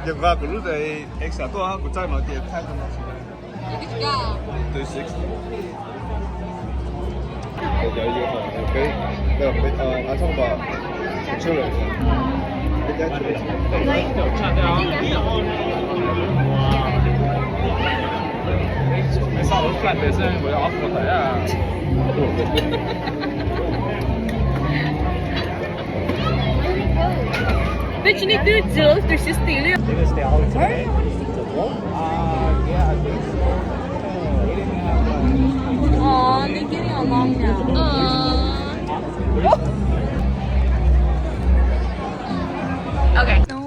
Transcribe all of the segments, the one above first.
Jaka dulu dari X1 aku cari mau dia看的吗？对，6。有一个可以，拿上吧，出来，人家出来，ไม่ทราบว่าแฟลตเบสเนี่ย我要 off หมดเลยอ่ะ Weet je niet hoe het zelf er zit stil? Oh, nu get it along now. Okay. No.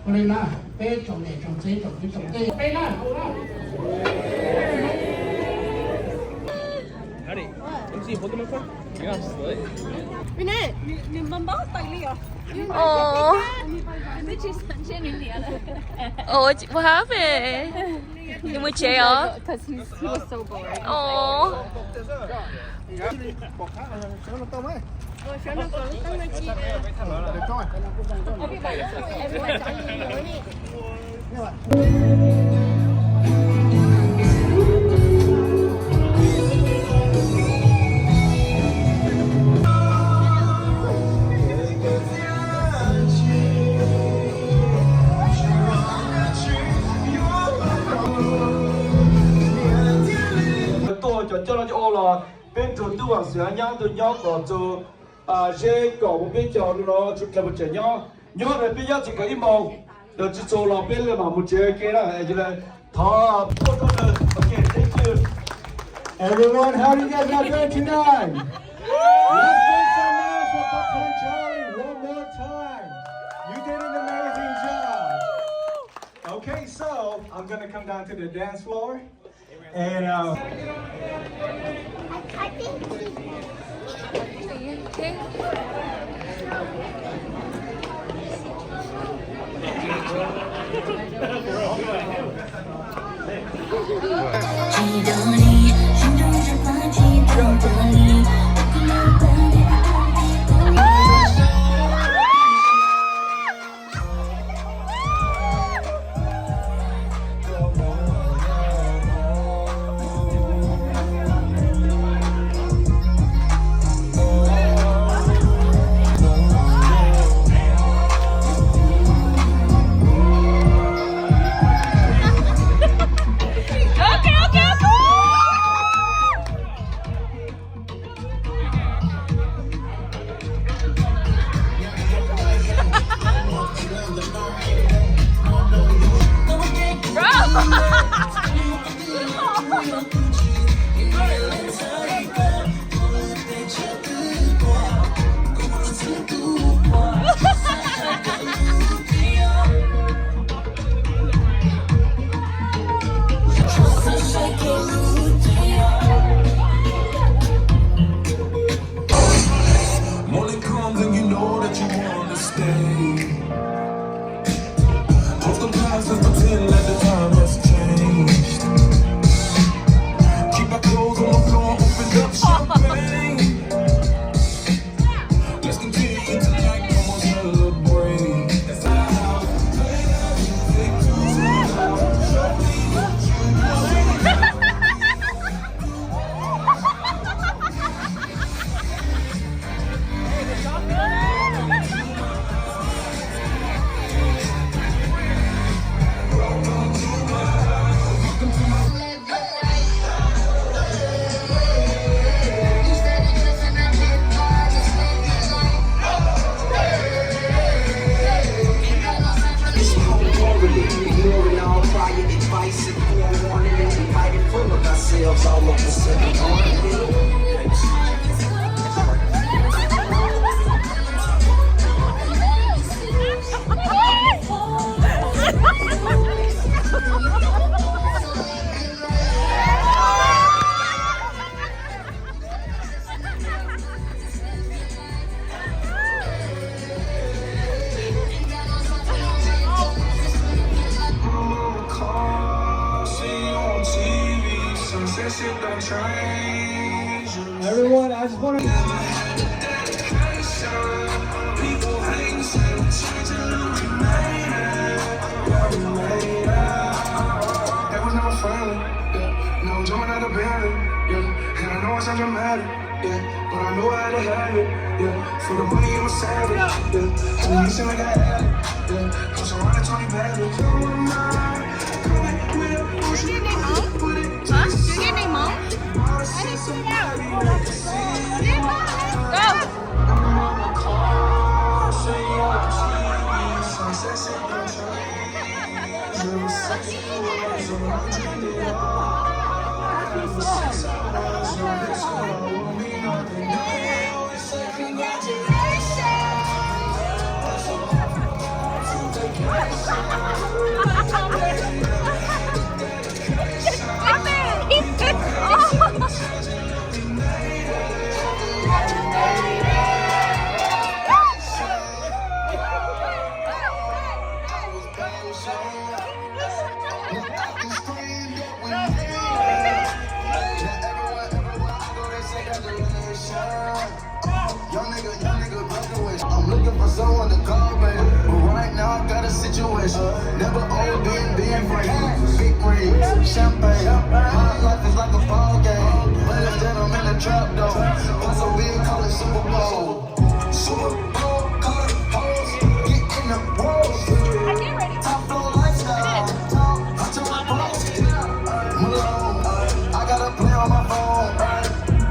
Lên nào, bê trồng này trồng dây trồng cái trồng cây. Bê nào. Hadi, MC foto mo ko? Yeah, slay. Rene, ni mambaw tagli ah. Oh. Hindi cheese sunshine hindi ala. Oh, what happened? You were jail? Because he was so bored. Oh. cho nó cho là bên chủ tu hoàng sửa nhau từ nhau có từ dễ có một bên cho nó chụp là một trẻ nhau nhau là bên nhau chỉ có im màu được chỉ cho là bên là một trẻ kia là như là thọ okay, thank you everyone. How do you guys not doing tonight? Let's make some noise for Popcorn Charlie one more time. You did an amazing job. Okay, so I'm gonna come down to the dance floor. And I think Okay. Morning comes and you know that you wanna stay. Close the eyes and pretend like the time has changed. Keep our clothes on the floor, open up champagne. Let's continue tonight, come on, celebrate. That's how Everyone, I just want to. Dramatic, yeah, but I know how to have it, yeah. For the money, I'm a savage, yeah. And you seem like I had it, yeah. Cause I'm running 20 bags. Do you get NeejHmoob? Huh? Do you get NeejHmoob? I didn't put it out. I'm looking for someone to call, baby. But right now I got a situation. Never old, being free. Big rings, champagne. My life is like a ball game. Ladies and gentlemen, in the trap though. Plus I'm being called a Super Bowl. Super Bowl, call it hoes. Get in the rolls. Top floor lifestyle. I told my boss. Malone, I got a play on my phone.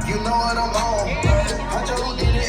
You know what I'm on. I just did it.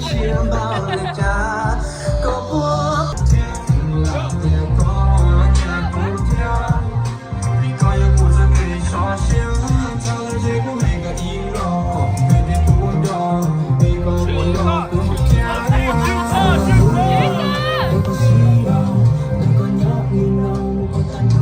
เชียร์บ้างเลยจ้าก็พวกเที่ยงหลับเดี๋ยวก็อยากพูดเที่ยง你可以顾着给你刷新他的这个每个音乐每天不掉每个我要不掉都不需要能够让你让我单独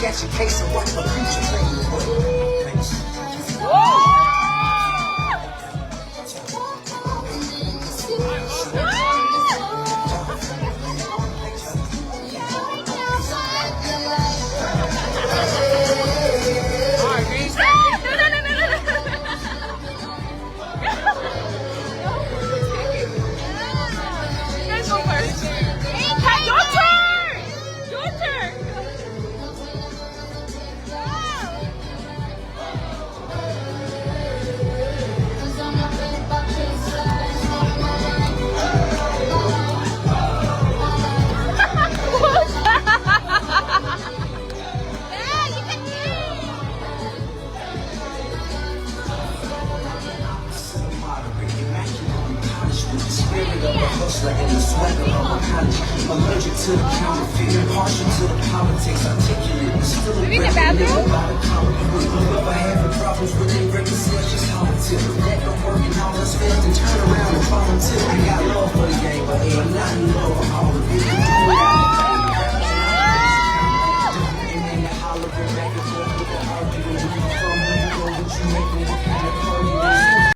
Catch a case and watch my future fade away. hustler and the swagger of my college. Allergic to the counterfeit, partial to the politics, articulate, but still a resident by the common quick. Whoever having problems with their record sales, just hold it to them. That don't work and all that's fast and turn around and volunteer. I got love for the game, but ain't not in love with all of it. And then they hollering back and forth with the argument. Where you from, where you go, what you making, what kind of party this is.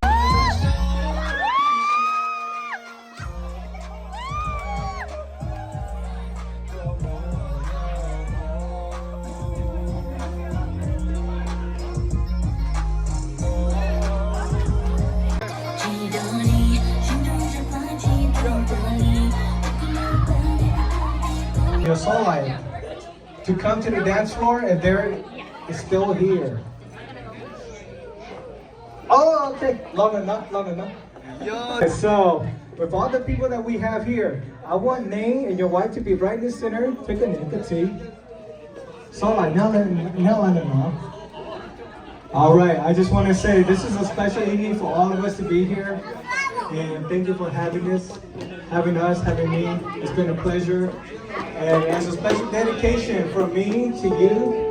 your soulmate to come to the dance floor if they're still here. Oh, okay. Long enough, long enough. So, with all the people that we have here, I want Nay and your wife to be right in the center. Take a nip of tea. Soulmate, now I don't know. All right, I just want to say this is a special evening for all of us to be here. And thank you for having us, having me. It's been a pleasure. And as a special dedication from me to you,